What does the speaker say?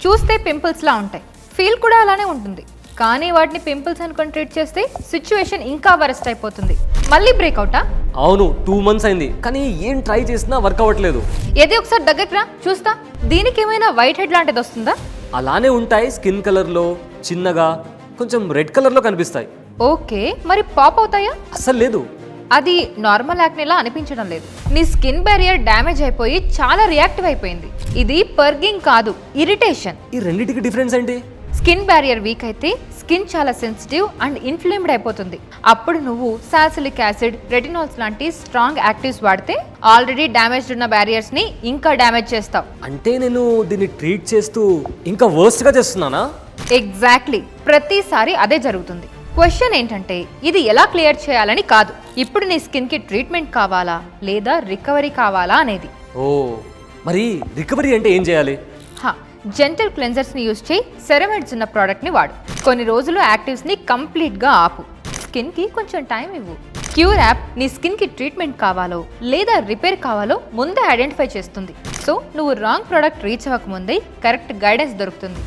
చూస్తే పింపుల్స్ లా ఉంటాయి, ఫీల్ కూడా అలానే ఉంటుంది. కానీ వాటిని పింపుల్స్ అనుకొని ట్రీట్ చేస్తే సిచ్యువేషన్ ఇంకా వరస్ట్ అయిపోతుంది. మళ్ళీ బ్రేక్అవుటా? అవును, 2 months అయింది, కానీ ఏం ట్రై చేసినా వర్క్ అవ్వట్లేదు. ఏది ఒకసారి దగ్గరికి రా చూస్తా. దీనికి ఏమైనా వైట్ హెడ్ లాంటిది వస్తుందా? అలానే ఉంటాయి, స్కిన్ కలర్లో చిన్నగా కొంచెం రెడ్ కలర్లో కనిపిస్తాయి. ఓకే, మరి పాప్ అవుతాయా? అస్సలు లేదు. అది నార్మల్ యాక్నేలా అనిపించడం లేదు. నీ స్కిన్ బ్యారియర్ డ్యామేజ్ అయిపోయి చాలా రియాక్టివ్ అయిపోయింది. ఇది పర్గింగ్ కాదు, ఇరిటేషన్. ఈ రెండింటికి డిఫరెన్స్ ఏంటి? స్కిన్ బ్యారియర్ వీక్ అయితే స్కిన్ చాలా సెన్సిటివ్ అండ్ ఇన్ఫ్లేమ్డ్ అయిపోతుంది. అప్పుడు నువ్వు సాలిసిలిక్ యాసిడ్, రెటినాల్స్ లాంటి స్ట్రాంగ్ యాక్టివ్స్ వాడితే ఆల్రెడీ డ్యామేజ్డ్ ఉన్న బ్యారియర్స్ ని ఇంకా డ్యామేజ్ చేస్తావు. అంటే నేను దీన్ని ట్రీట్ చేస్తూ ఇంకా వర్స్ట్గా చేస్తున్నానా? ఎగ్జాక్ట్లీ, ప్రతిసారి అదే జరుగుతుంది. క్వశ్చన్ ఏంటంటే ఇది ఎలా క్లియర్ చేయాలని కాదు, ఇప్పుడు నీ స్కిన్ కి ట్రీట్మెంట్ కావాలా లేదా రికవరీ కావాలా అనేది. ఓ, మరి రికవరీ అంటే ఏం చేయాలి? జెంటల్ క్లెన్జర్స్ ని యూజ్ చేయి, సెరమైడ్స్ ఉన్న ప్రోడక్ట్ ని వాడు. కొన్ని రోజులు యాక్టివ్స్ ని కంప్లీట్ గా ఆపు. స్కిన్ కి కొంచెం టైం ఇవ్వు. క్యూర్ యాప్ నీ స్కిన్ కి ట్రీట్మెంట్ కావాలో లేదా రిపేర్ కావాలో ముందే ఐడెంటిఫై చేస్తుంది. సో నువ్వు రాంగ్ ప్రోడక్ట్ రీచ్ అవ్వక ముందే కరెక్ట్ గైడెన్స్ దొరుకుతుంది.